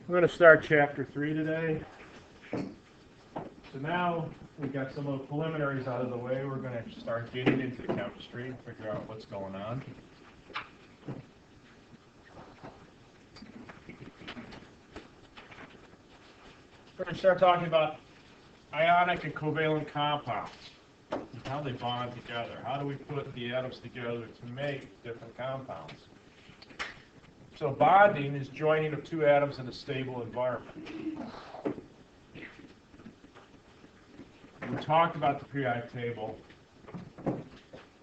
We're going to start chapter 3 today. So now we've got some of the preliminaries out of the way. We're going to start getting into the chemistry and figure out what's going on. We're going to start talking about ionic and covalent compounds, and how they bond together. How do we put the atoms together to make different compounds? So bonding is joining of two atoms in a stable environment. We talked about the periodic table.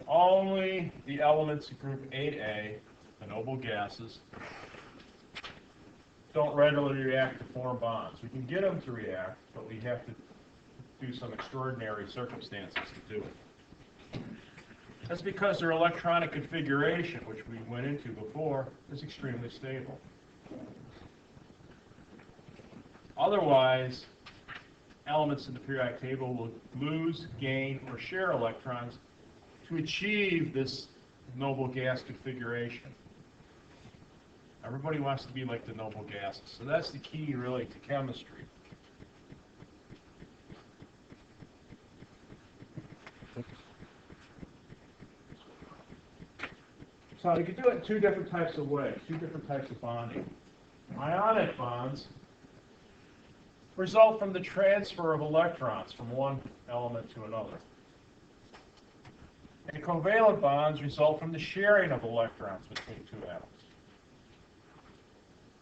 Only the elements in group 8A, the noble gases, don't readily react to form bonds. We can get them to react, but we have to do some extraordinary circumstances to do it. That's because their electronic configuration, which we went into before, is extremely stable. Otherwise, elements in the periodic table will lose, gain, or share electrons to achieve this noble gas configuration. Everybody wants to be like the noble gases. So that's the key, really, to chemistry. So you can do it in two different types of ways, two different types of bonding. Ionic bonds result from the transfer of electrons from one element to another. And covalent bonds result from the sharing of electrons between two atoms.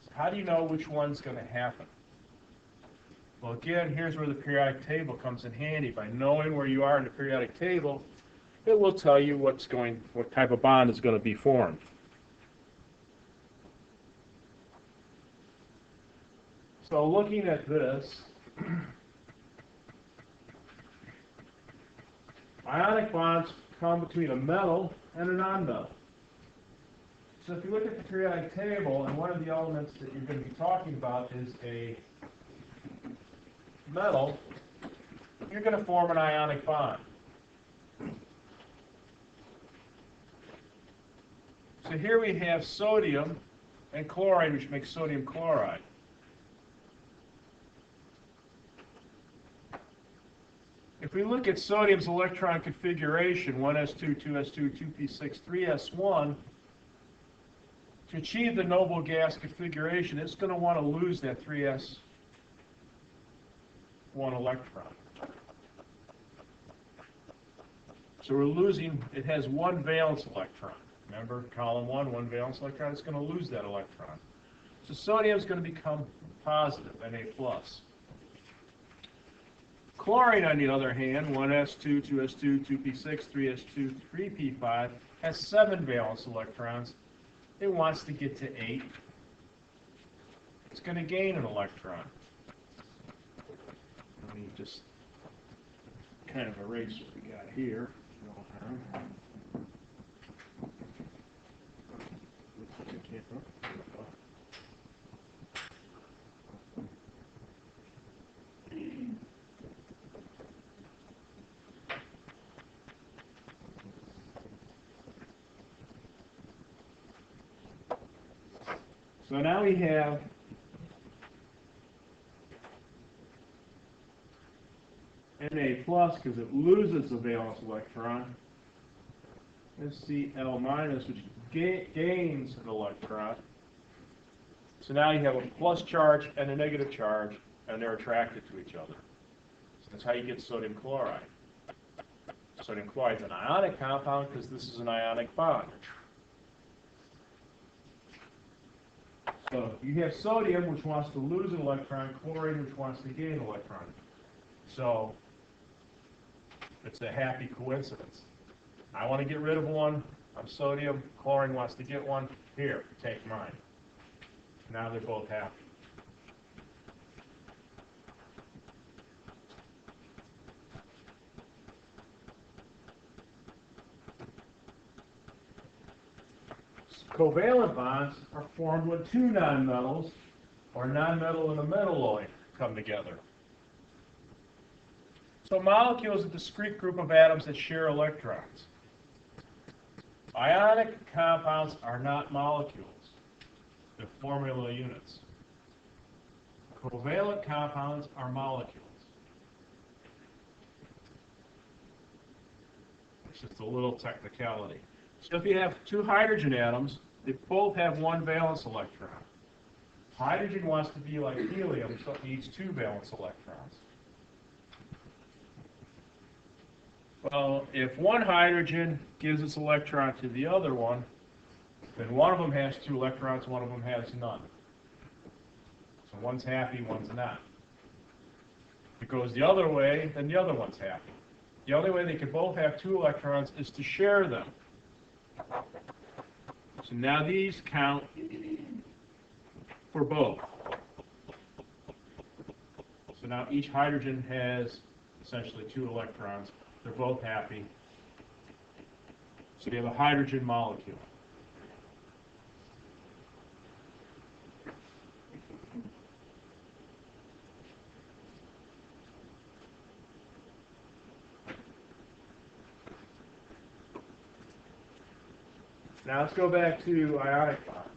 So how do you know which one's going to happen? Well, again, here's where the periodic table comes in handy. By knowing where you are in the periodic table, it will tell you what type of bond is going to be formed. So looking at this, ionic bonds come between a metal and a nonmetal. So if you look at the periodic table, and one of the elements that you're going to be talking about is a metal, you're going to form an ionic bond. So here we have sodium and chlorine, which makes sodium chloride. If we look at sodium's electron configuration, 1s2, 2s2, 2p6, 3s1, to achieve the noble gas configuration, it's going to want to lose that 3s1 electron. So we're losing, it has one valence electron. Remember, column 1 valence electron, it's going to lose that electron. So sodium is going to become positive, Na+. Chlorine, on the other hand, 1s2, 2s2, 2p6, 3s2, 3p5, has 7 valence electrons. It wants to get to 8. It's going to gain an electron. Let me just kind of erase what we got here. So now we have Na plus because it loses a valence electron. Cl minus, which gains an electron. So now you have a plus charge and a negative charge, and they're attracted to each other. So that's how you get sodium chloride. Sodium chloride is an ionic compound because this is an ionic bond. So you have sodium, which wants to lose an electron, chlorine, which wants to gain an electron. So it's a happy coincidence. I want to get rid of one. I'm sodium. Chlorine wants to get one. Here, take mine. Now they're both happy. Covalent bonds are formed when two nonmetals, or nonmetal and a metalloid, come together. So a molecule is a discrete group of atoms that share electrons. Ionic compounds are not molecules. They're formula units. Covalent compounds are molecules. It's just a little technicality. So if you have two hydrogen atoms, they both have one valence electron. Hydrogen wants to be like helium, so it needs two valence electrons. Well, if one hydrogen gives its electron to the other one, then one of them has two electrons, one of them has none. So one's happy, one's not. If it goes the other way, then the other one's happy. The only way they can both have two electrons is to share them. So now these count for both. So now each hydrogen has essentially two electrons. They're both happy. So you have a hydrogen molecule. Now let's go back to ionic bonds.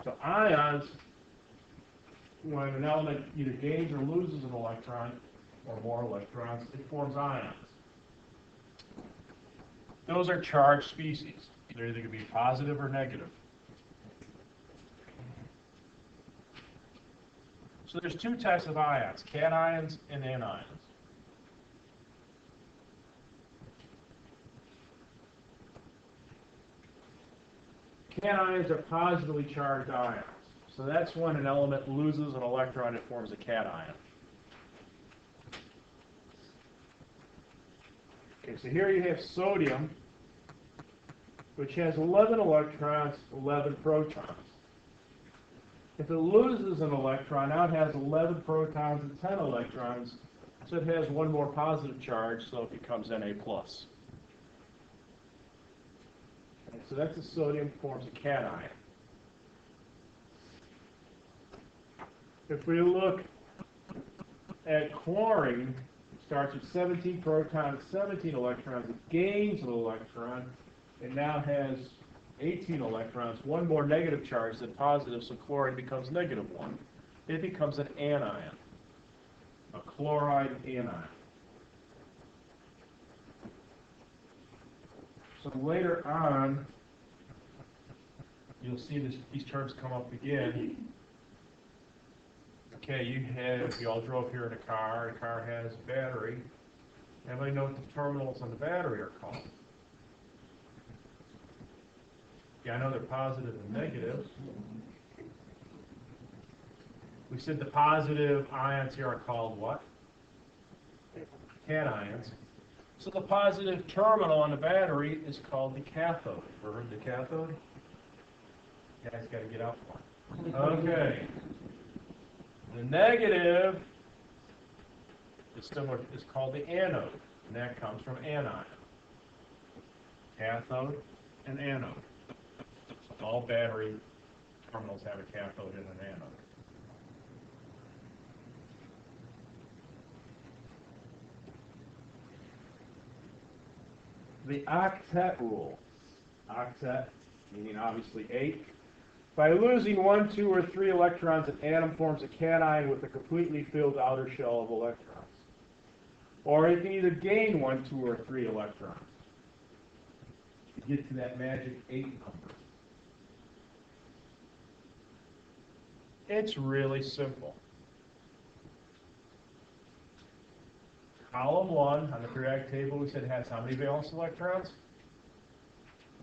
So ions, when an element either gains or loses an electron or more electrons, it forms ions. Those are charged species. They're either going to be positive or negative. So there's two types of ions, cations and anions. Cations are positively charged ions. So that's when an element loses an electron, it forms a cation. Okay, so here you have sodium, which has 11 electrons, 11 protons. If it loses an electron, now it has 11 protons and 10 electrons, so it has one more positive charge, so it becomes Na+. So that's a sodium, forms a cation. If we look at chlorine, it starts with 17 protons, 17 electrons. It gains an electron. It now has 18 electrons, one more negative charge than positive, so chlorine becomes -1. It becomes an anion, a chloride anion. So later on, you'll see these terms come up again. Okay, you all drove here in a car has a battery. Everybody know what the terminals on the battery are called? Yeah, I know they're positive and negative. We said the positive ions here are called what? Cations. So the positive terminal on the battery is called the cathode. Ever heard the cathode? You guys got to get out one. Okay. The negative is similar. It's called the anode, and that comes from anion. Cathode and anode. So all battery terminals have a cathode and an anode. The octet rule. Octet, meaning obviously 8. By losing 1, 2, or 3 electrons, an atom forms a cation with a completely filled outer shell of electrons. Or it can either gain 1, 2, or 3 electrons to get to that magic 8 number. It's really simple. Column 1 on the periodic table, we said has how many valence electrons?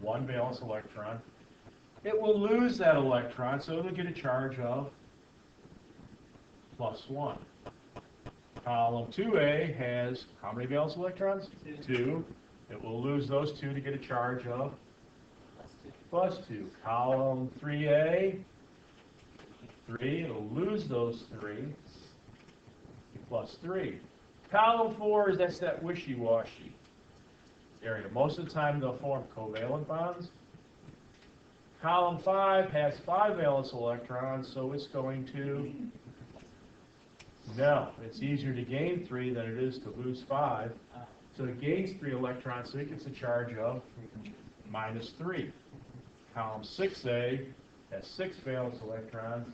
1 valence electron. It will lose that electron, so it'll get a charge of +1. Column 2A has how many valence electrons? 2. It will lose those 2 to get a charge of +2. Column 3A, 3. It'll lose those 3, +3. Column 4 that's that wishy-washy area. Most of the time they'll form covalent bonds. Column 5 has 5 valence electrons, so it's going to, no, it's easier to gain 3 than it is to lose 5. So it gains 3 electrons, so it gets a charge of -3. Column 6A has 6 valence electrons.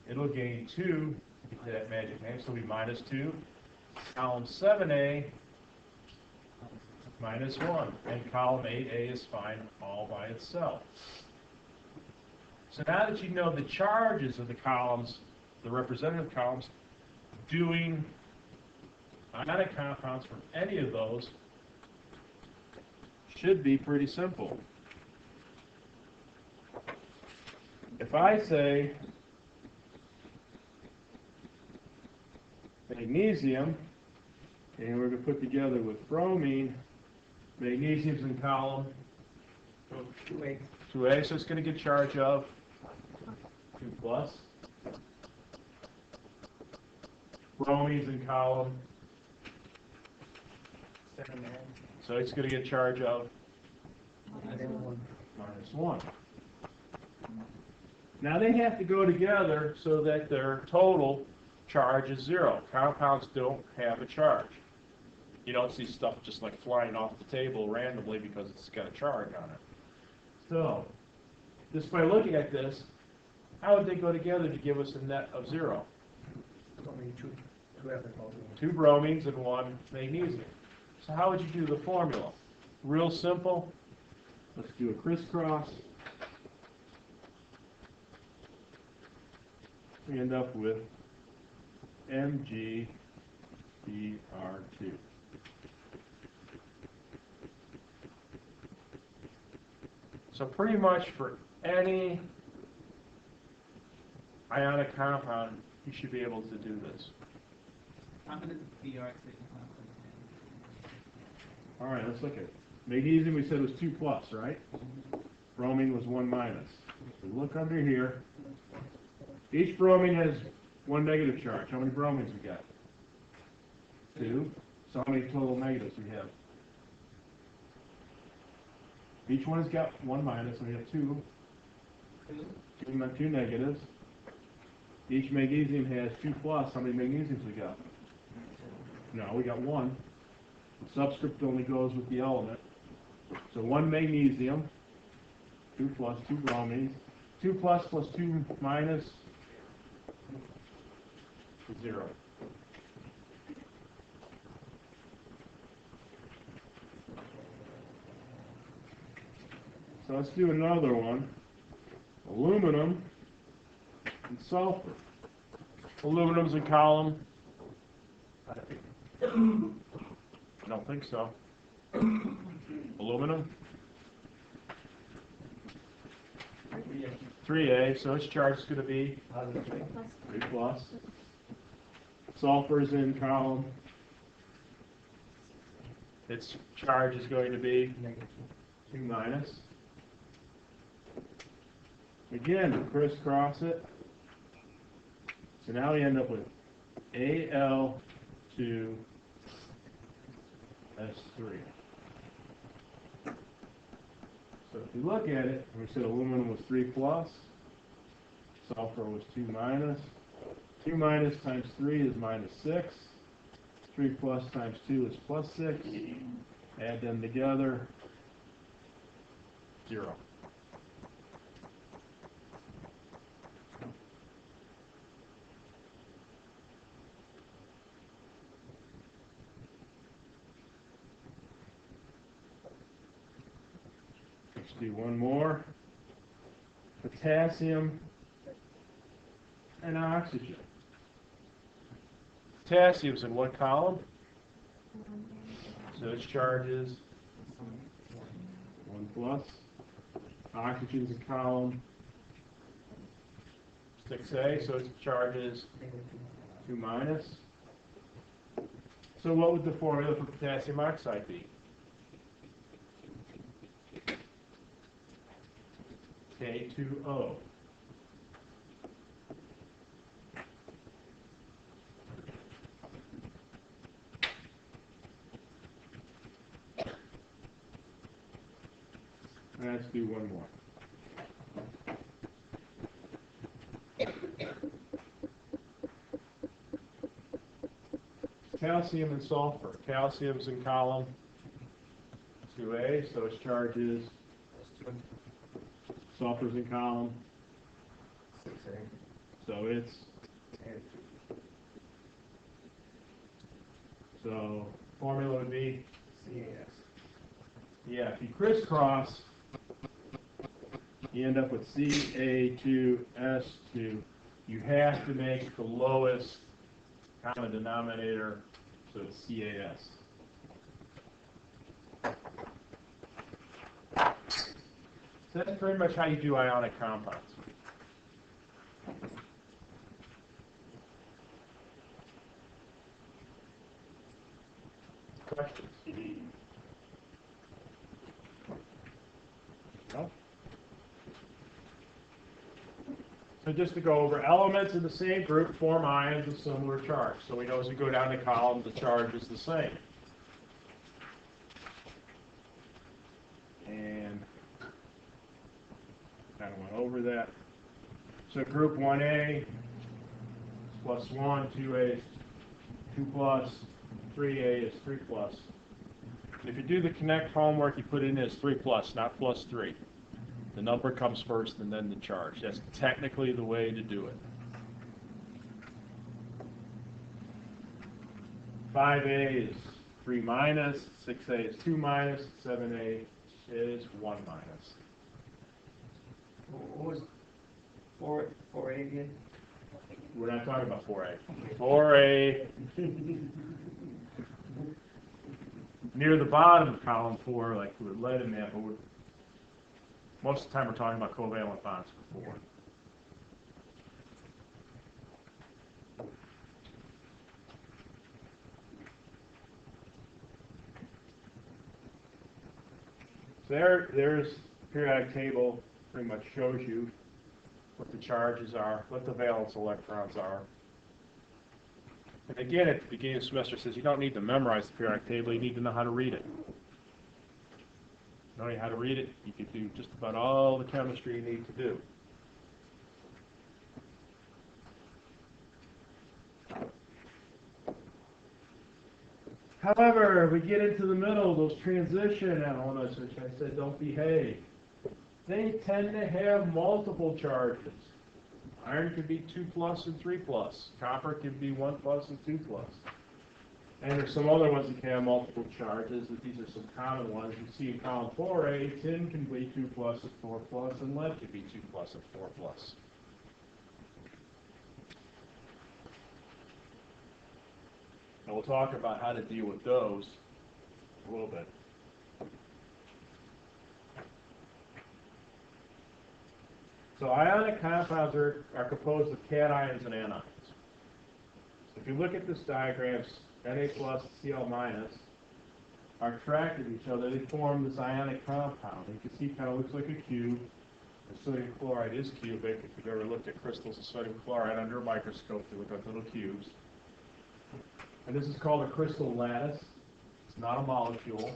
It'll gain 2 to get to that magic name, so it'll be minus 2. Column 7A, minus 1. And column 8A is fine all by itself. So now that you know the charges of the columns, the representative columns, doing ionic compounds from any of those should be pretty simple. If I say magnesium, and we're going to put together with bromine, magnesium's in column 2A, so it's going to get charge of 2 plus. Bromine's in column 7A, so it's going to get charge of minus 1. Now they have to go together so that their total charge is 0. Compounds don't have a charge. You don't see stuff just like flying off the table randomly because it's got a charge on it. So, just by looking at this, how would they go together to give us a net of 0? Only two bromines and 1 magnesium. So how would you do the formula? Real simple. Let's do a crisscross. We end up with MgBr2. So pretty much for any ionic compound, you should be able to do this. How many BR All right, let's look at it. Magnesium we said was 2 plus, right? Bromine was 1 minus. So look under here. Each bromine has 1 negative charge. How many bromines we got? 2. So how many total negatives we have? Each one has got 1 minus, so we have 2. Two negatives. Each magnesium has 2 plus. How many magnesiums we got? No, we got 1. The subscript only goes with the element. So 1 magnesium, 2 plus, 2 bromines. 2 plus 2 minus, 0. So let's do another one. Aluminum and sulfur. Aluminum's in column. I don't think so. Aluminum. 3A, so its charge is going to be 3 plus. Sulfur's in column. Its charge is going to be 2 minus. Again, crisscross it. So now we end up with Al2S3. So if you look at it, we said aluminum was 3 plus, sulfur was 2 minus. 2 minus times 3 is minus 6. 3 plus times 2 is plus 6. Add them together, 0. Let's do one more. Potassium and oxygen. Potassium's in what column? So its charge is 1 plus. Oxygen's in column 6A, so its charge is 2 minus. So what would the formula for potassium oxide be? K2O. Let's do one more. Calcium and sulfur. Calcium's in column 2A, so its charge is, sulfur's in column So it's, so formula would be, CAS. yeah, if you crisscross, you end up with Ca2S2. You have to make the lowest common denominator, so it's CAS. So that's pretty much how you do ionic compounds. Questions? No? So just to go over, elements in the same group form ions of similar charge. So we know as we go down the column, the charge is the same. And kind of went over that. So group 1A is plus 1, 2A is 2 plus, 3A is 3 plus. If you do the connect homework, you put in as 3 plus, not plus 3. The number comes first and then the charge. That's technically the way to do it. 5A is 3 minus, 6A is 2 minus, 7A is 1 minus. What was 4A again? We're not talking about 4A. 4A, near the bottom of column 4, like with lead in that, but most of the time we're talking about covalent bonds for 4. So there's the periodic table, pretty much shows you what the charges are, what the valence electrons are. And again, at the beginning of the semester, it says you don't need to memorize the periodic table, you need to know how to read it. Knowing how to read it, you can do just about all the chemistry you need to do. However, we get into the middle, those transition elements, which I said don't behave. They tend to have multiple charges. Iron could be 2 plus and 3 plus. Copper could be 1 plus and 2 plus. And there's some other ones that can have multiple charges, but these are some common ones. You see in column 4A, tin can be 2 plus and 4 plus, and lead can be 2 plus and 4 plus. And we'll talk about how to deal with those a little bit. So ionic compounds are composed of cations and anions. So if you look at this diagram, Na plus, Cl minus are attracted to each other. They form this ionic compound. You can see it kind of looks like a cube. The sodium chloride is cubic. If you've ever looked at crystals of sodium chloride under a microscope, they look like little cubes. And this is called a crystal lattice. It's not a molecule.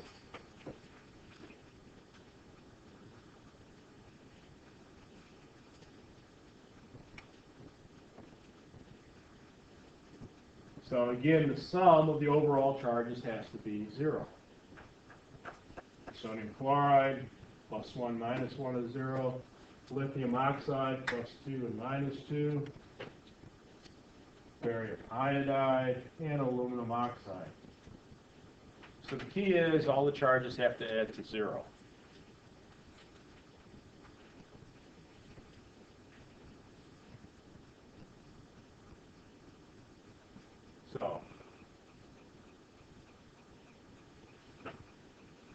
So again, the sum of the overall charges has to be 0. Sodium chloride plus 1 minus 1 is 0. Lithium oxide plus 2 and minus 2. Barium iodide and aluminum oxide. So the key is all the charges have to add to 0. So,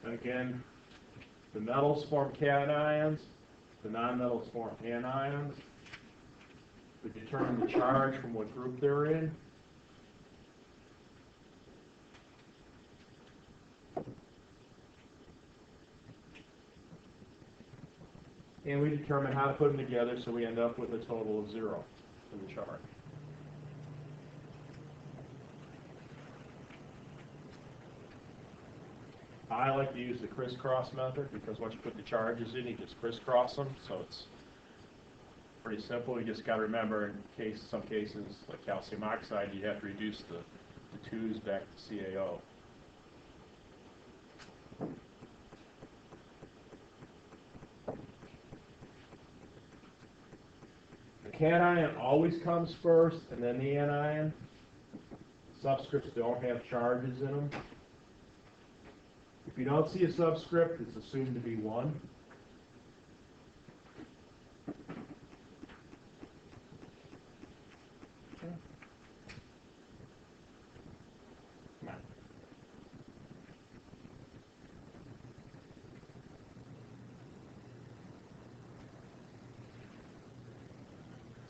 again, the metals form cations, the nonmetals form anions. We determine the charge from what group they're in. And we determine how to put them together so we end up with a total of 0 for the charge. I like to use the crisscross method because once you put the charges in, you just crisscross them. So it's pretty simple. You just got to remember in some cases, like calcium oxide, you have to reduce the 2's back to CaO. cation always comes first, and then the anion. Subscripts don't have charges in them. If you don't see a subscript, it's assumed to be 1. Come on.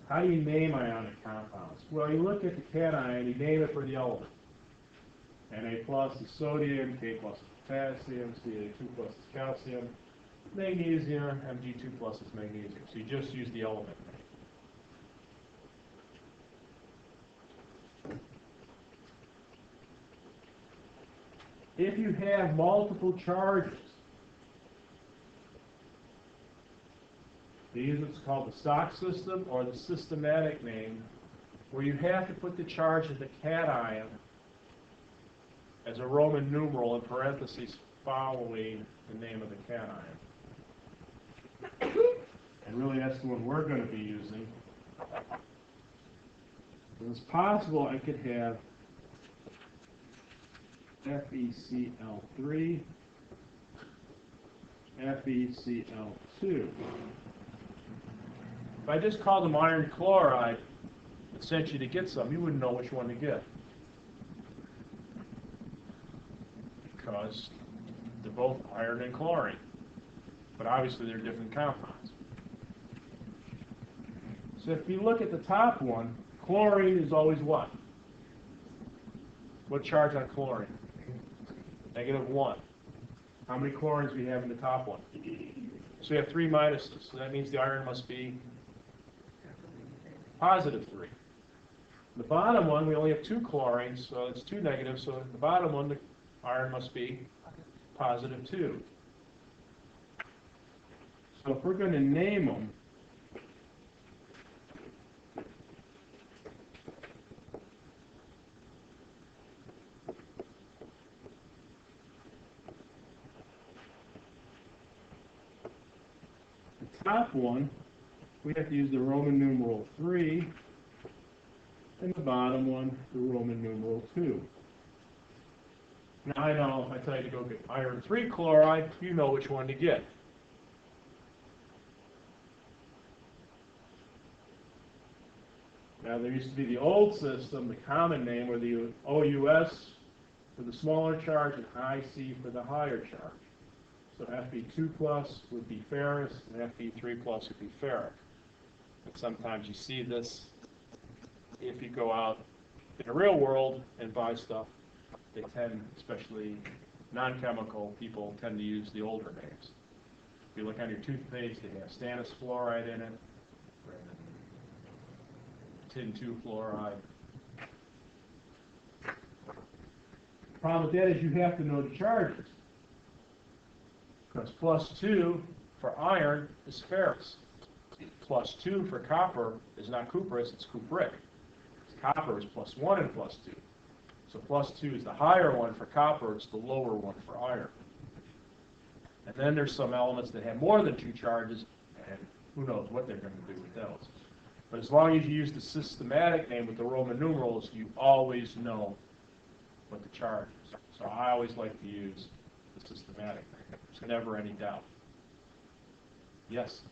How do you name ionic compounds? Well, you look at the cation, you name it for the element. Na plus is sodium, K plus is potassium, Ca2 plus is calcium, magnesium, Mg2 plus is magnesium. So you just use the element name. If you have multiple charges, they use what's called the stock system or the systematic name, where you have to put the charge of the cation as a Roman numeral in parentheses following the name of the cation. And really that's the one we're going to be using. It's possible I could have FeCl3, FeCl2. If I just called them iron chloride and sent you to get some, you wouldn't know which one to get. Because they're both iron and chlorine. But obviously they're different compounds. So if you look at the top one, chlorine is always what? What charge on chlorine? -1. How many chlorines do we have in the top one? So we have 3 minuses. So that means the iron must be +3. The bottom one, we only have 2 chlorines, so it's 2 negatives. So the bottom one, the iron must be +2. So if we're going to name them, the top one, we have to use the Roman numeral 3, and the bottom one, the Roman numeral 2. Now I know if I tell you to go get iron 3 chloride, you know which one to get. Now there used to be the old system, the common name, where the OUS for the smaller charge and IC for the higher charge. So Fe2 plus would be ferrous, and Fe3 plus would be ferric. And sometimes you see this if you go out in the real world and buy stuff. They tend, especially non-chemical people, tend to use the older names. If you look on your toothpaste, they have stannous fluoride in it, tin 2 fluoride. The problem with that is you have to know the charges. Because +2 for iron is ferrous. +2 for copper is not cuprous, it's cupric. Copper is +1 and +2. So +2 is the higher one for copper, it's the lower one for iron. And then there's some elements that have more than 2 charges, and who knows what they're going to do with those. But as long as you use the systematic name with the Roman numerals, you always know what the charge is. So I always like to use the systematic name. There's never any doubt. Yes?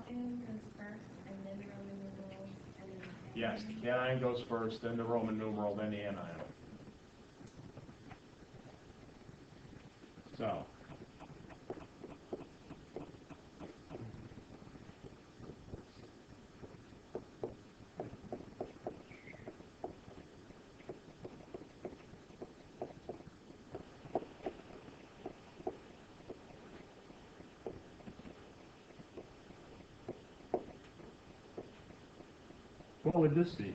Cation goes first, and then Roman numerals, and then... Yes, the cation goes first, then the Roman numeral, then the anion. So, what would this be?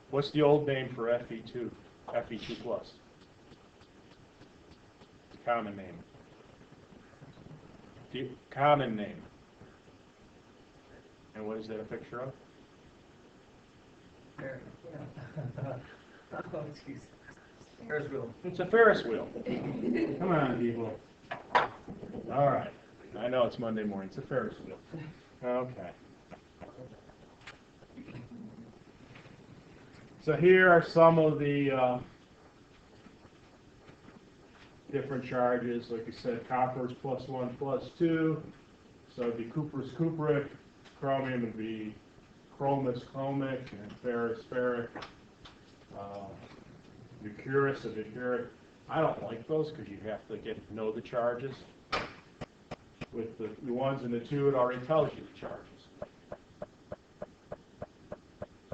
What's the old name for Fe2? Fe2 plus. Common name. The common name. And what is that a picture of? There. Oh, excuse. Ferris wheel. It's a Ferris wheel. Come on, people. All right. I know it's Monday morning, it's a Ferris wheel. Okay. So here are some of the different charges. Like you said, copper is +1, +2. So it'd be cuprous cupric. Chromium would be chromous chromic, and ferrous ferric. Mercurous and mercuric. I don't like those because you have to know the charges. With the ones and the two, it already tells you the charges.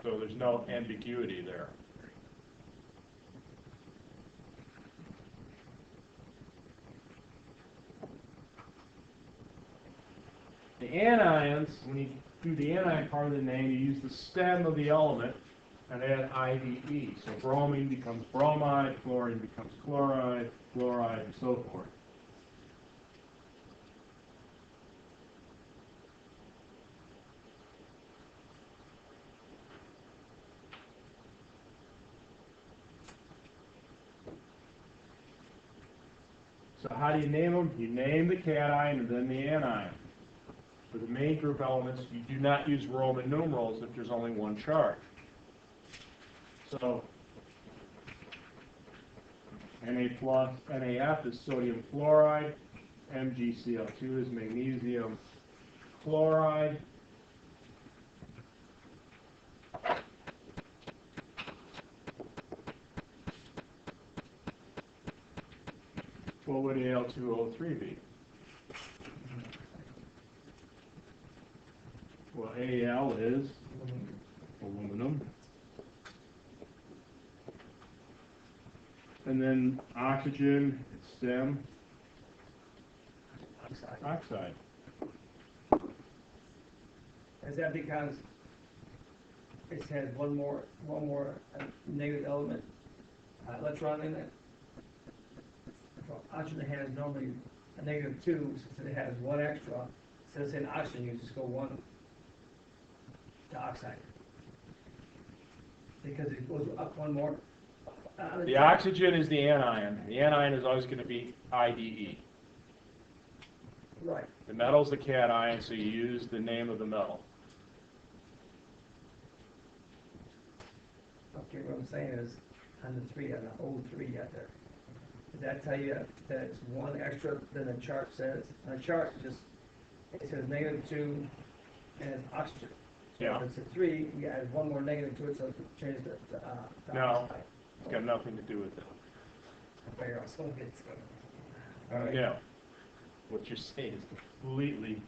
So there's no ambiguity there. The anions, when you do the anion part of the name, you use the stem of the element and add IDE. So bromine becomes bromide, chlorine becomes chloride, fluoride, and so forth. So how do you name them? You name the cation and then the anion. For the main group elements, you do not use Roman numerals if there's only one charge. So Na plus, NaF is sodium fluoride, MgCl2 is magnesium chloride. What would Al2O3 be? Well, Al is aluminum. And then oxygen, stem, oxide. Is that because it has one more negative element, electron in it? Well, oxygen has normally a -2, since it has one extra. Since in oxygen, you just go one to oxide. Because it goes up one more. The oxygen is the anion. The anion is always going to be IDE. Right. The metal's the cation, so you use the name of the metal. Okay, what I'm saying is, on the three, on the old three out there, does that tell you that it's one extra than the chart says? On the chart, it says -2 and it's oxygen. So Yeah. if it's a 3, you add one more negative to it, so it changes to No. oxide. It's got nothing to do with it. Figure out some of it's going. All right. Yeah. What you're saying is completely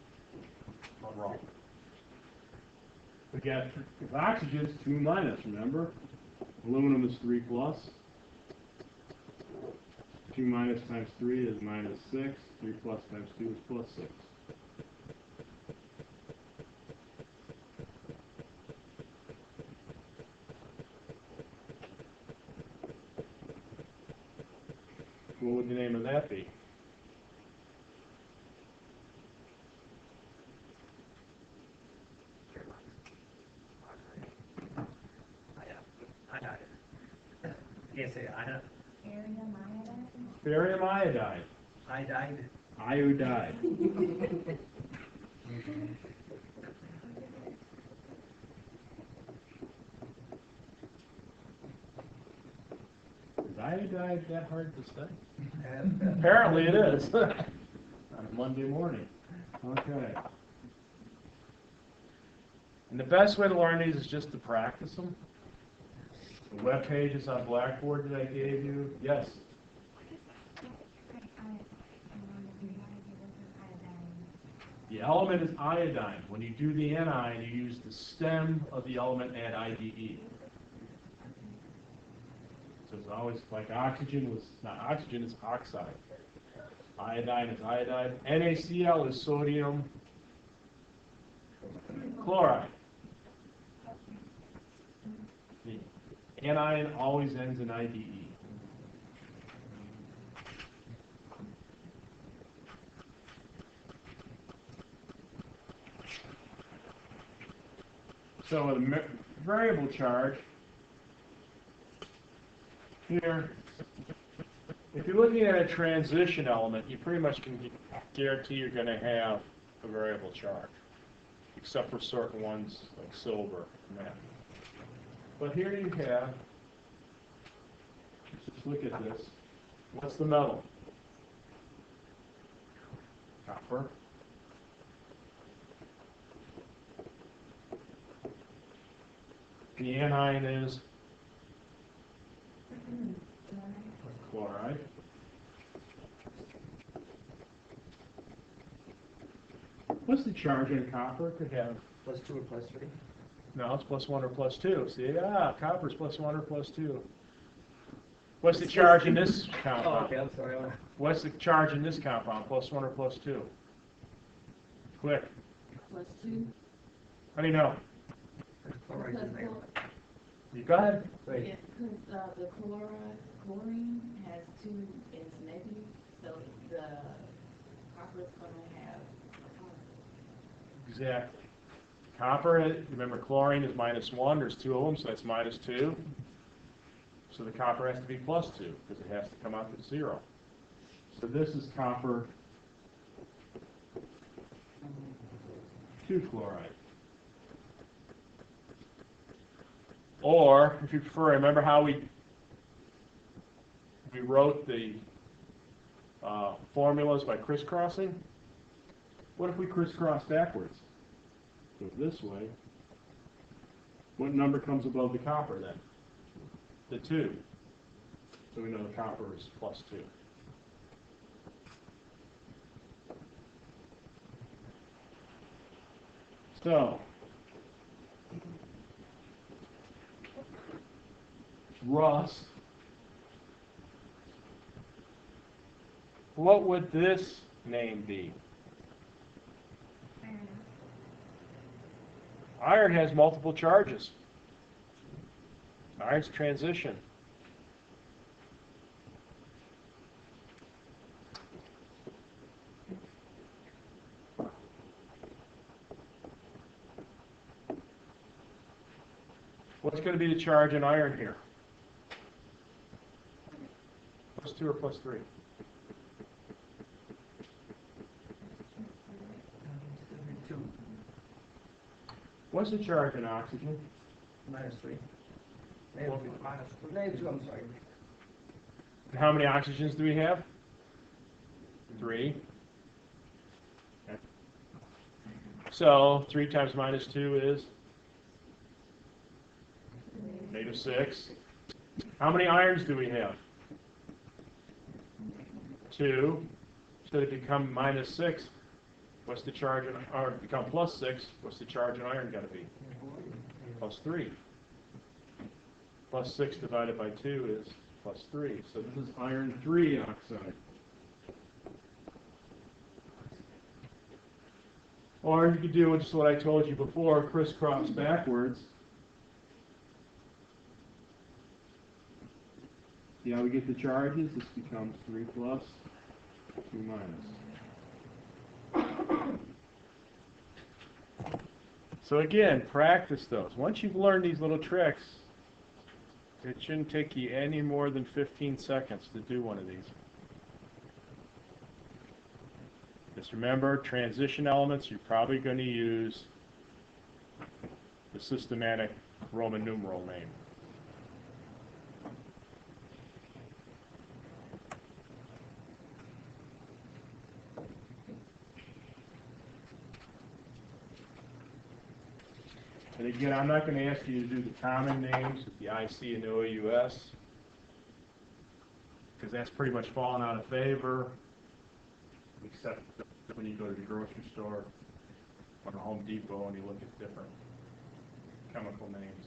wrong. We got oxygen's 2 minus, remember? Aluminum is 3 plus. 2 minus times 3 is -6. 3 plus times 2 is +6. What would the name of that be? You can't say iodine. Barium iodide. Barium iodide. Iodine. Iodide. Is iodide that hard to say? Apparently it is. On a Monday morning. Okay. And the best way to learn these is just to practice them. The web pages on Blackboard that I gave you, yes. The element is iodine. When you do the anion, you use the stem of the element and IDE. So it's always like oxygen was not oxygen, it's oxide. Iodine is iodide. NaCl is sodium chloride. The anion always ends in IDE. So a variable charge here, if you're looking at a transition element, you pretty much can guarantee you're going to have a variable charge, except for certain ones like silver and that. But here you have, just look at this. What's the metal? Copper. The anion is chloride. What's the charge in copper? Could have. +2 or +3? No, it's +1 or +2. See, copper's +1 or +2. What's the charge in this Oh, compound? okay, I'm sorry. What's the charge in this compound? +1 or +2? Quick. +2. How do you know? Chloride is negative. You go ahead. Right. Yeah, because the chlorine has 2 is negative, so the copper's gonna have a positive. Exactly. Copper, remember chlorine is -1. There's 2 of them, so that's -2. So the copper has to be +2 because it has to come out to 0. So this is copper 2 chloride. Or, if you prefer, remember how we wrote the formulas by crisscrossing? What if we crisscross backwards? So this way, what number comes above the copper then? The 2. So we know the copper is +2. So, rust. What would this name be? Iron. Iron has multiple charges. Iron's transition. What's going to be the charge in iron here? +2 or +3? What's the charge in oxygen? -3. -2, I'm sorry. And how many oxygens do we have? 3. Okay. So 3 times -2 is -6. How many irons do we have? 2. So to become -6, what's the charge in, or become +6, what's the charge in iron going to be? +3. +6 divided by 2 is +3. So this is iron 3 oxide. Or you could do just what I told you before, crisscross backwards. See how we get the charges? This becomes 3 plus, 2 minus. So again, practice those. Once you've learned these little tricks, it shouldn't take you any more than 15 seconds to do one of these. Just remember, transition elements, you're probably going to use the systematic Roman numeral name. And again, I'm not going to ask you to do the common names with the IC and the OUS, because that's pretty much fallen out of favor, except when you go to the grocery store or the Home Depot and you look at different chemical names.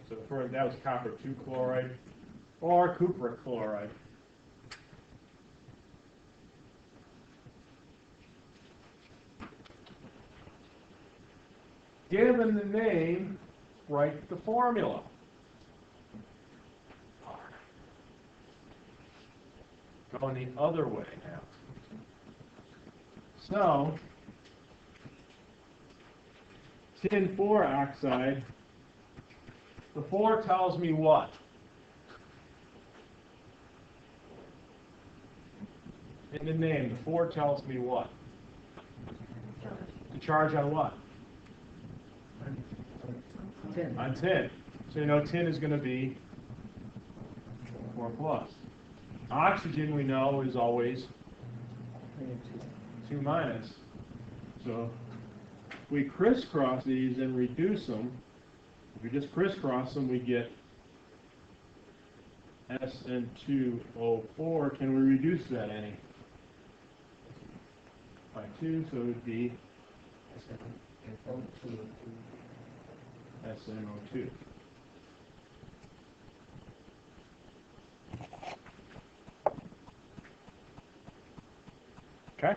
So that was copper 2 chloride or cupric chloride. Given the name, write the formula. Going the other way now. So, tin 4 oxide, the 4 tells me what? In the name, the 4 tells me what? The charge on what? Tin. On tin. So you know tin is going to be 4 plus. Oxygen we know is always 2 minus. So if we crisscross these and reduce them, if we just crisscross them, we get SN2O4. Can we reduce that any? By 2, so it would be SNO2. Okay?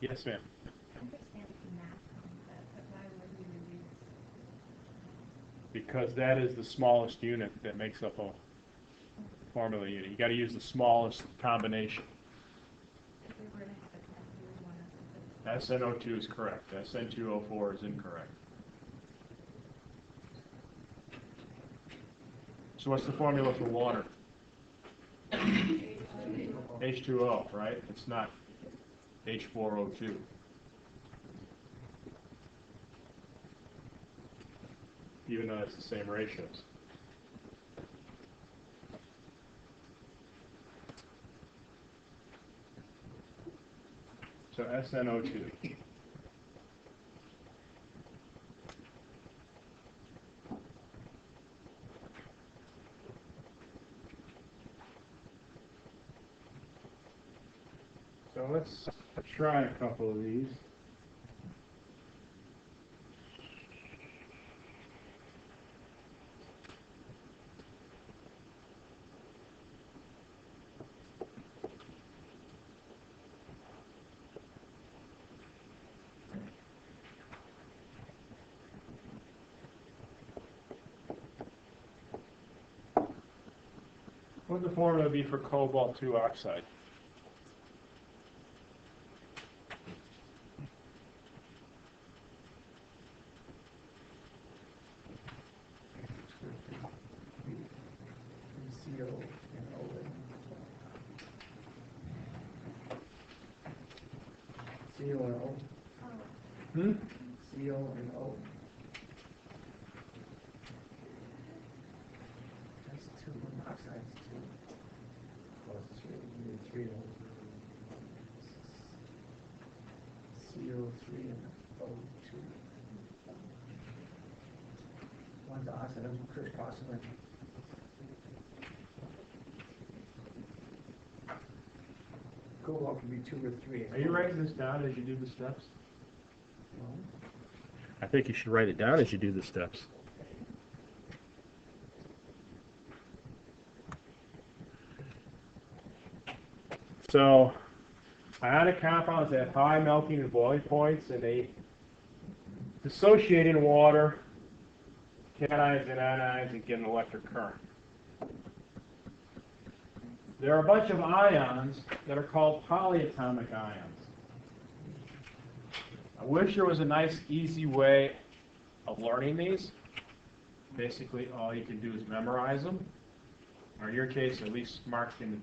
Yes, ma'am. Because that is the smallest unit that makes up a formula unit. You got to use the smallest combination. SNO2 is correct. SN2O4 is incorrect. So what's the formula for water? H2O, right? It's not H4O2. Even though it's the same ratios. So SNO2. So let's try a couple of these. What would the formula be for cobalt 2 oxide? CO and O. CO and O. Hmm? CO and O. That's 2, and oxide's 2. Plus 3, you need 3 O. CO3 and O2. One's oxide, I'm crisscrossing it. Cobalt can be 2 or 3. Are you writing this down as you do the steps? No. I think you should write it down as you do the steps. So, ionic compounds have high melting and boiling points, and they dissociate in water, cations and anions, and get an electric current. There are a bunch of ions that are called polyatomic ions. I wish there was a nice, easy way of learning these. Basically, all you can do is memorize them, or in your case, at least mark in the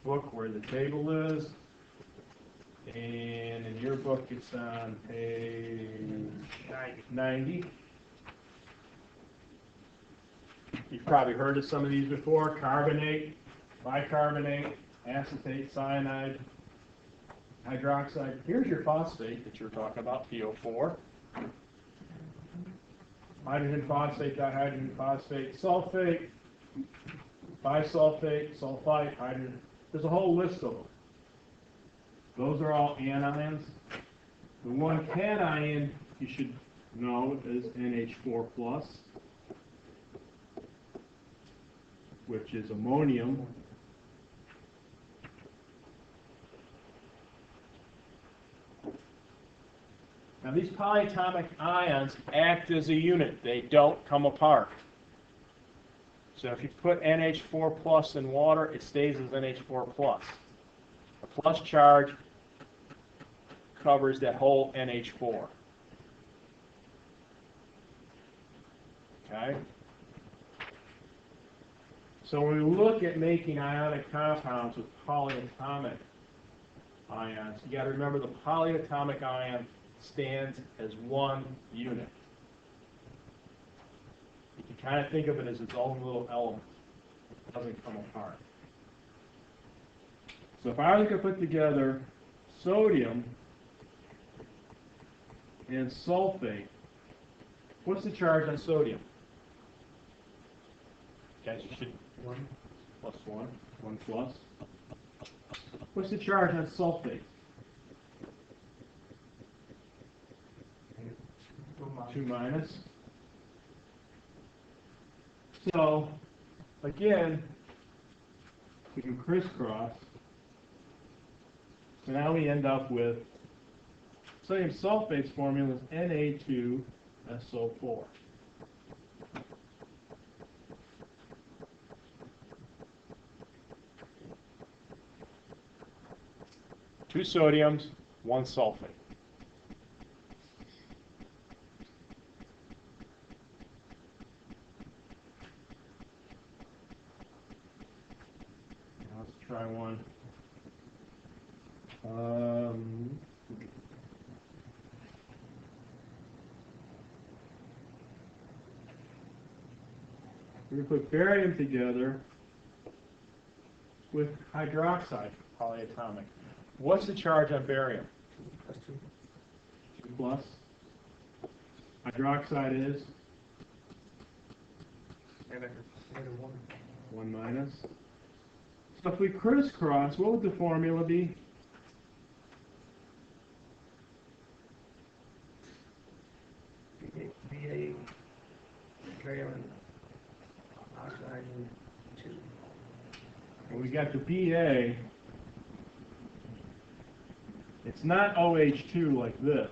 book where the table is. And in your book, it's on page 90. You've probably heard of some of these before: carbonate, bicarbonate, acetate, cyanide, hydroxide. Here's your phosphate that you were talking about, PO4. Hydrogen phosphate, dihydrogen phosphate, sulfate, bisulfate, sulfite, hydrogen. There's a whole list of them. Those are all anions. The one cation you should know is NH4+, which is ammonium. Now these polyatomic ions act as a unit. They don't come apart. So if you put NH4 plus in water, it stays as NH4 plus. A plus charge covers that whole NH4. Okay? So when we look at making ionic compounds with polyatomic ions, you got to remember the polyatomic ion stands as one unit. You can kind of think of it as its own little element. It doesn't come apart. So if I was to put together sodium and sulfate, what's the charge on sodium? Guys, you should 1. plus 1, 1 plus. What's the charge on sulfate? 2 minus. So, again, we can crisscross. So now we end up with sodium sulfate's formula is Na2SO4. Two sodiums, one sulfate. Now let's try one. We're going to put barium together with hydroxide, polyatomic. What's the charge on barium? Plus 2. 2 plus. Hydroxide is Negative 1. 1 minus. So if we crisscross, what would the formula be? BA, barium, oxide, and 2. Well, we got the BA. It's not OH2 like this.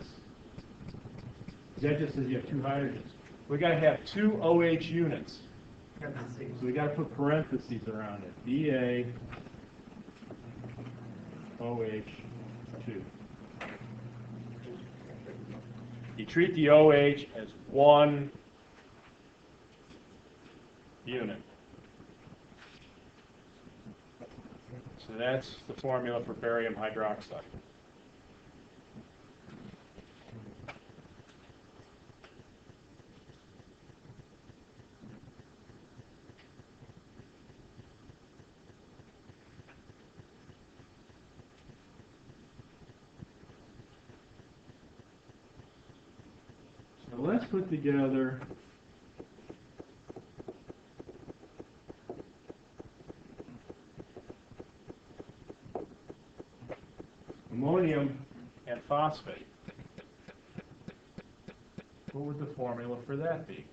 That just says you have 2 hydrogens. We got to have 2 OH units. So we got to put parentheses around it. BA OH2. You treat the OH as one unit. So that's the formula for barium hydroxide. So let's put together ammonium and phosphate. What would the formula for that be?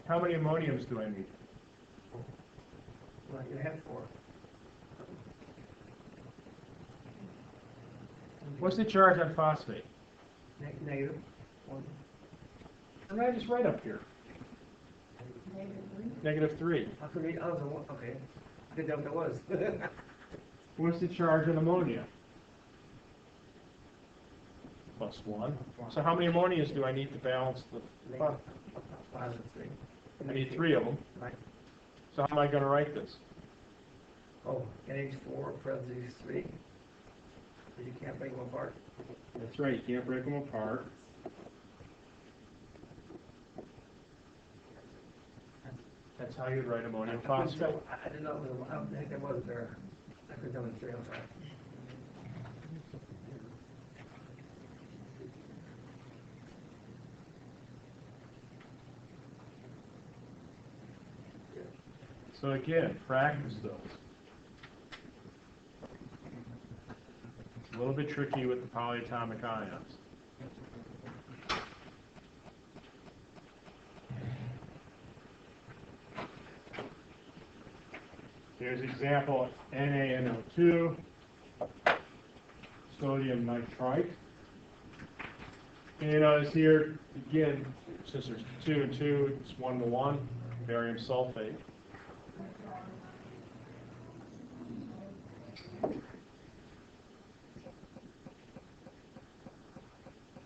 How many ammoniums do I need? Well, you have 4. What's the charge on phosphate? Negative 1. What did I just write up here? Negative 3. -3. How could we, oh, so, okay. I didn't know what that was. What's the charge on ammonia? +1. So how many ammonias do I need to balance the Negative 5 and 3. I need 3 of them. Right. So how am I going to write this? Oh, NH4, parentheses 3. Because you can't break them apart. That's right, you can't break them apart. That's how you'd write ammonium I couldn't phosphate. tell, I didn't know, I don't think that was there. I couldn't tell the three, I'm sorry. So again, practice those. It's a little bit tricky with the polyatomic ions. Here's example NaNO2, sodium nitrite. And notice here, again, since there's 2 and 2, it's 1 to 1, barium sulfate.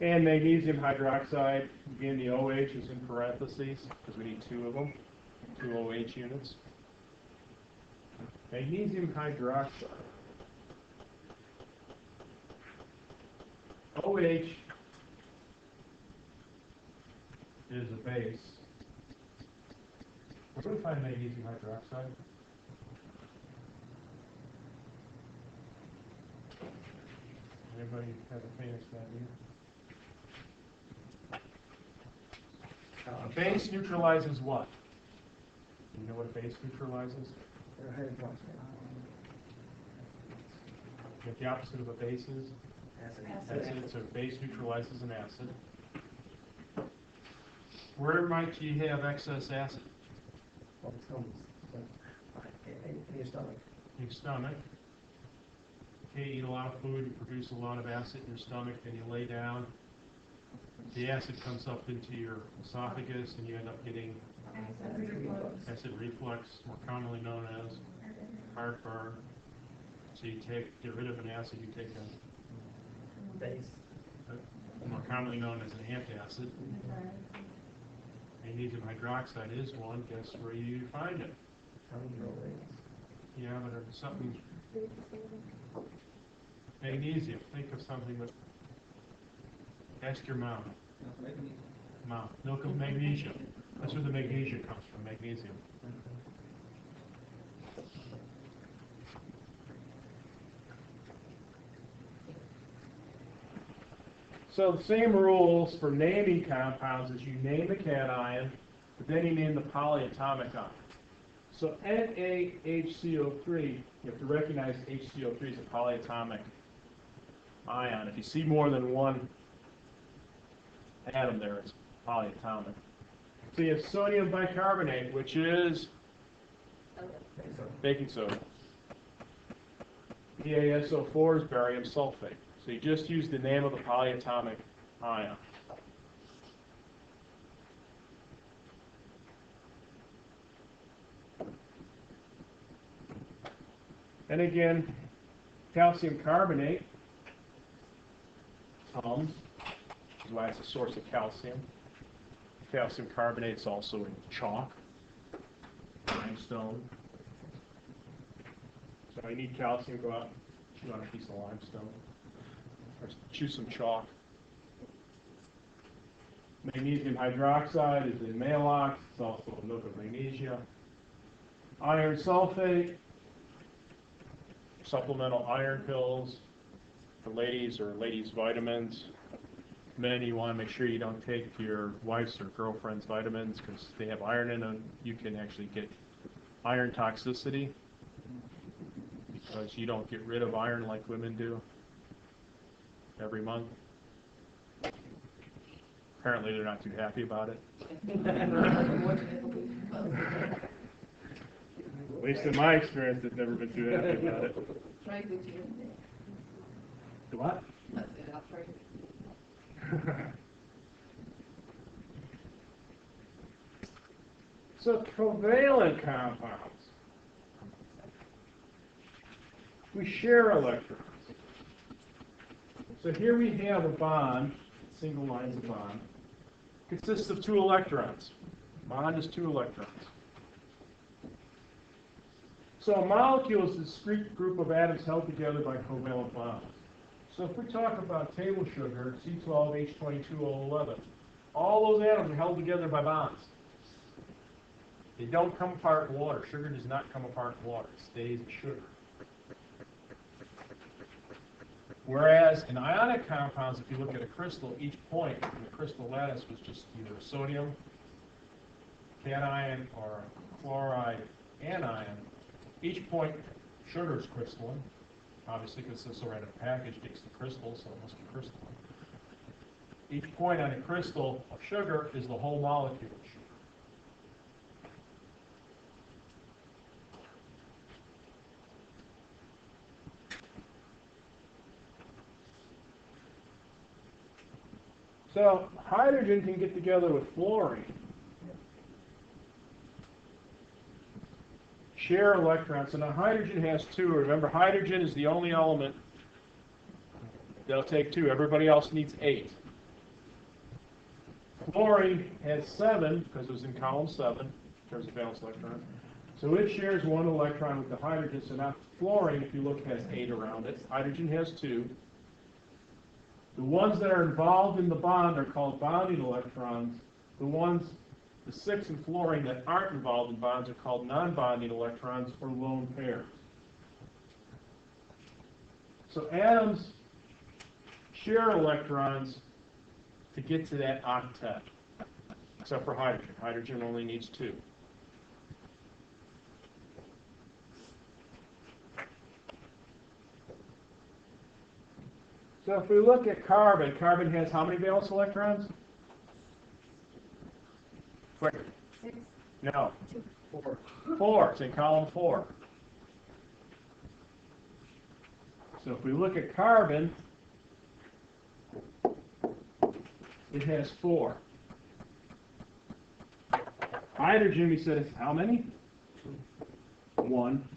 And magnesium hydroxide, again, the OH is in parentheses, because we need 2 of them, 2 OH units. Magnesium hydroxide. OH is a base. Where do we find magnesium hydroxide? Anybody have a famous idea? A base neutralizes what? Do you know what a base neutralizes? They're headed towards me. What the opposite of a base is? Acid. So a base neutralizes an acid. Where might you have excess acid? Well, it's home. In your stomach. In your stomach. Okay, you eat a lot of food, you produce a lot of acid in your stomach, then you lay down. The acid comes up into your esophagus, and you end up getting acid reflux, more commonly known as heartburn. So you get rid of an acid, you take Base. more commonly known as an antacid. Magnesium hydroxide is one. Guess where you find it? Yeah, but it's something. Magnesium. Think of something that. Ask your mom. Mom. Milk of magnesia. That's where the magnesia comes from. Magnesium. So the same rules for naming compounds as you name the cation, but then you name the polyatomic ion. So NaHCO3, you have to recognize HCO3 is a polyatomic ion. If you see more than one atom there, it's polyatomic. So you have sodium bicarbonate, which is baking soda. BaSO4 is barium sulfate. So you just use the name of the polyatomic ion. And again, calcium carbonate comes, which is why it's a source of calcium. Calcium carbonate is also in chalk, limestone. So you need calcium, go out, chew on a piece of limestone, or chew some chalk. Magnesium hydroxide is in Maalox, it's also a milk of magnesia. Iron sulfate, supplemental iron pills for ladies or ladies' vitamins. Men, you want to make sure you don't take your wife's or girlfriend's vitamins because they have iron in them. You can actually get iron toxicity because you don't get rid of iron like women do every month. Apparently they're not too happy about it. At least in my experience, they've never been too happy about it. Try to get you in there. What? I said, I'll try to. So covalent compounds. We share electrons. So here we have a bond, single lines of bond, consists of 2 electrons. Bond is 2 electrons. So a molecule is a discrete group of atoms held together by covalent bonds. So if we talk about table sugar, C12H22O11, all those atoms are held together by bonds. They don't come apart in water. Sugar does not come apart in water. It stays sugar. Whereas in ionic compounds, if you look at a crystal, each point in the crystal lattice was just either a sodium, cation, or chloride anion. Each point, sugar is crystalline, obviously because it's so right in a package takes the crystal, so it must be crystalline. Each point on a crystal of sugar is the whole molecule of sugar. So hydrogen can get together with fluorine, share electrons. So now hydrogen has two. Remember, hydrogen is the only element that'll take two. Everybody else needs 8. Fluorine has 7 because it was in column 7 in terms of valence electrons. So it shares 1 electron with the hydrogen. So now fluorine, if you look, has 8 around it. Hydrogen has 2. The ones that are involved in the bond are called bonding electrons. The 6 in fluorine that aren't involved in bonds are called non-bonding electrons or lone pairs. So atoms share electrons to get to that octet, except for hydrogen. Hydrogen only needs 2. So if we look at carbon, carbon has how many valence electrons? Quick. 6, No. 4. 4. It's in column 4. So if we look at carbon, it has 4. Hydrogen, we said, is how many? 1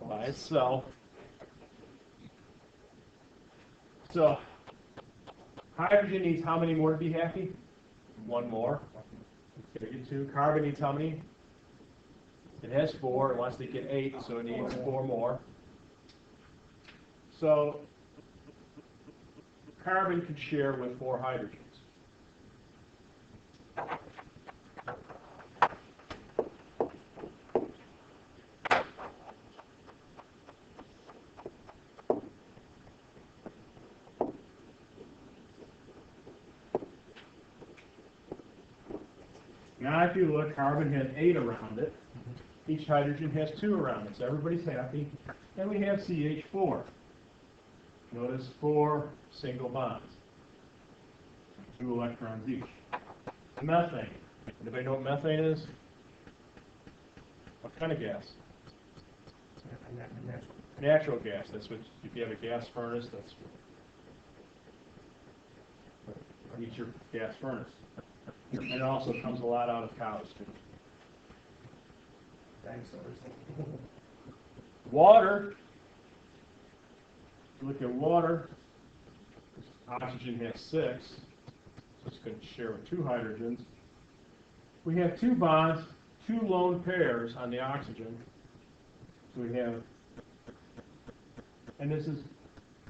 by itself. So hydrogen needs how many more to be happy? 1 more. Okay, get 2. Carbon needs how many? It has 4. It wants to get 8, so it needs 4 more. So carbon can share with 4 hydrogens. Now if you look, carbon has 8 around it. Each hydrogen has 2 around it, so everybody's happy. And we have CH4. Notice 4 single bonds. 2 electrons each. Methane. Anybody know what methane is? What kind of gas? Natural gas. That's what, if you have a gas furnace, that's what heats your gas furnace. And it also comes a lot out of cows, too. Dinosaurs. Water. If you look at water, oxygen has 6, so it's going to share with 2 hydrogens. We have 2 bonds, 2 lone pairs on the oxygen. So we have, and this is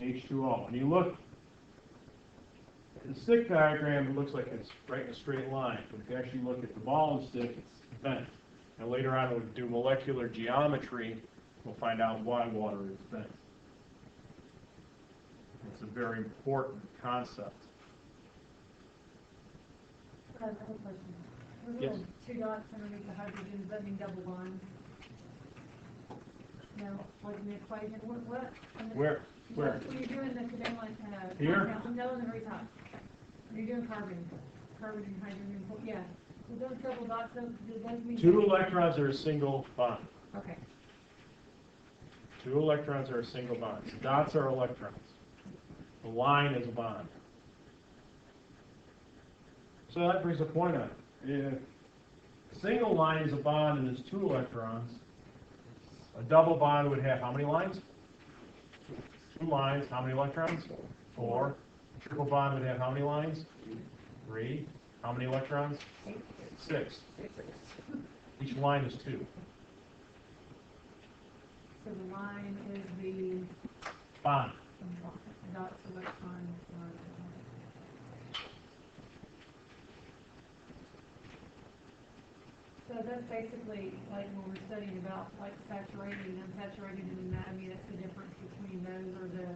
H2O. And you look at the stick diagram, it looks like it's right in a straight line. But if you actually look at the ball and stick, it's bent. And later on, we'll do molecular geometry. We'll find out why water is bent. It's a very important concept. I have a question. The Yes. little 2 dots underneath the hydrogen, does that mean double bonds? No, like in the equation, what? Where? When you're doing the covalent, Here? compound, no, in the very top. When you're doing carbon and hydrogen, yeah. So those double dots, does those mean? 2 electrons are a single bond. Okay. 2 electrons are a single bond. Dots are electrons. The line is a bond. So that brings a point up. If a single line is a bond and there's 2 electrons, a double bond would have how many lines? 2 lines. How many electrons? 4. A triple bond would have how many lines? 3. How many electrons? 6. Each line is 2. So the line is the Bond. dots, electron, line. So that's that's basically like when we're studying about like saturated and unsaturated, and that, I mean, that's the difference between those or the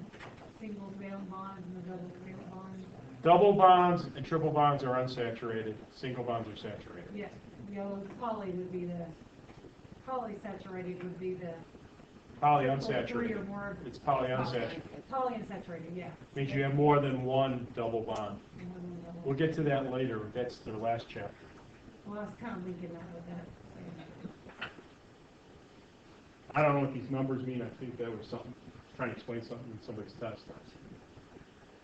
single valent bonds and the double valent bonds. Double bonds and triple bonds are unsaturated, single bonds are saturated. Yeah, yellow poly would be the, polysaturated would be the. Poly Three or unsaturated. more. It's poly unsaturated. Polyunsaturated, yeah. Means you have more than one double bond. And one of them. We'll get to that later. That's the last chapter. Well, I was kind of linking that with that. I don't know what these numbers mean. I think that was something, trying to explain something in somebody's test.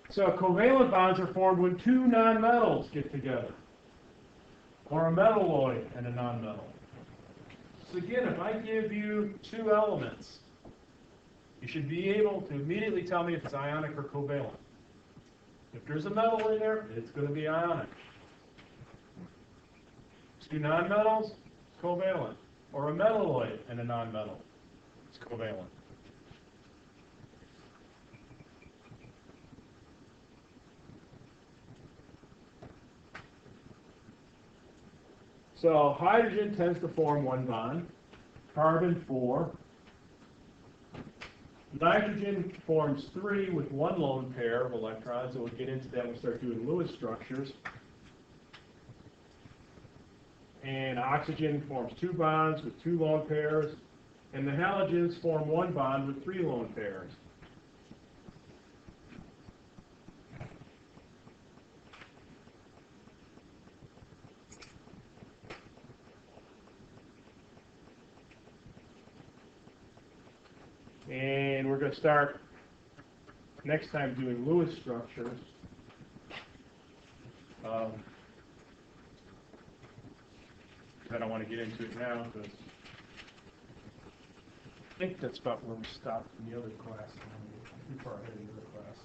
So covalent bonds are formed when two nonmetals get together, or a metalloid and a nonmetal. So again, if I give you two elements, you should be able to immediately tell me if it's ionic or covalent. If there's a metal in there, it's going to be ionic. Two nonmetals, covalent. Or a metalloid and a nonmetal, it's covalent. So hydrogen tends to form one bond, carbon 4. Nitrogen forms 3 with one lone pair of electrons, and we'll get into that when we start doing Lewis structures. And oxygen forms 2 bonds with 2 lone pairs, and the halogens form 1 bond with 3 lone pairs. And we're going to start next time doing Lewis structures. I don't want to get into it now because I think that's about where we stopped in the other class. Too far ahead in the other class.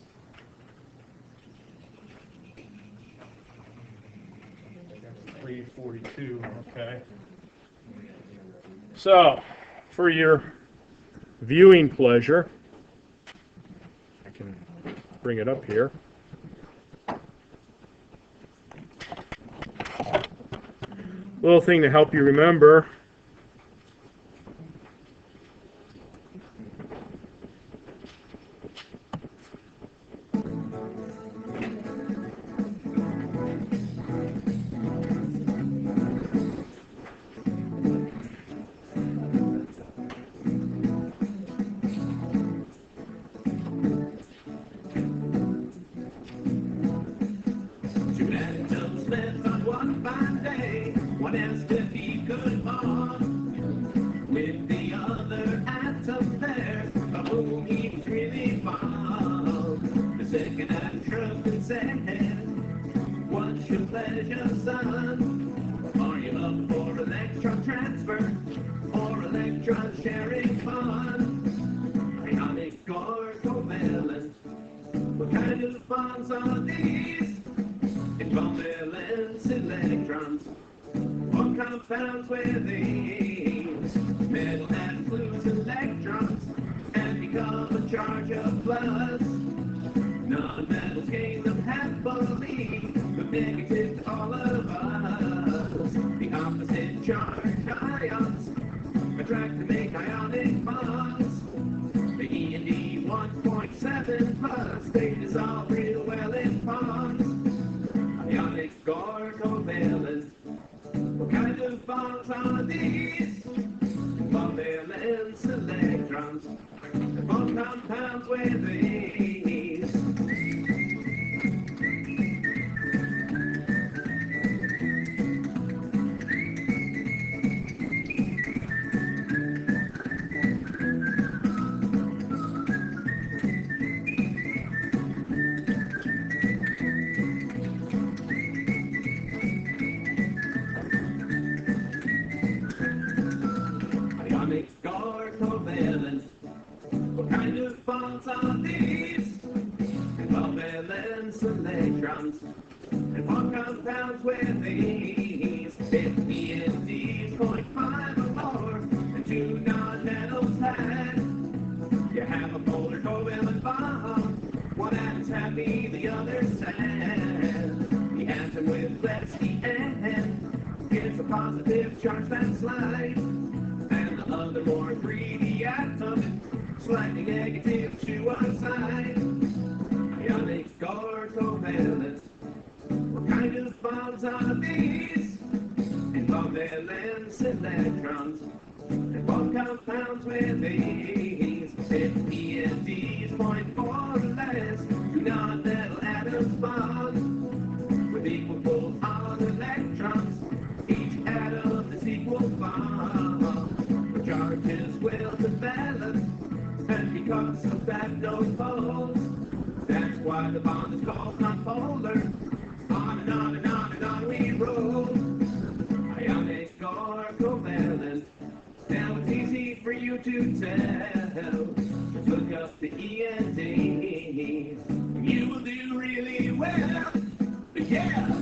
That's 342, okay. So, for your viewing pleasure, I can bring it up here. Little thing to help you remember. The other side, the atom with less the end, it's a positive charge that slides, and the other more greedy atom, slightly negative to one side. Ionic or covalent, what kind of bonds are these? Involve valence electrons, and what compounds with these? If E and D's point more or less, do not metal atoms bond with equal pull on electrons. Each atom is equal bond. The charges will develop, and because of that, no poles. That's why the bond is called nonpolar. On and on and on and on we roll. Ionic or covalent. Now it's easy for you to tell. Just look up the E and D. You will do really well. Yeah.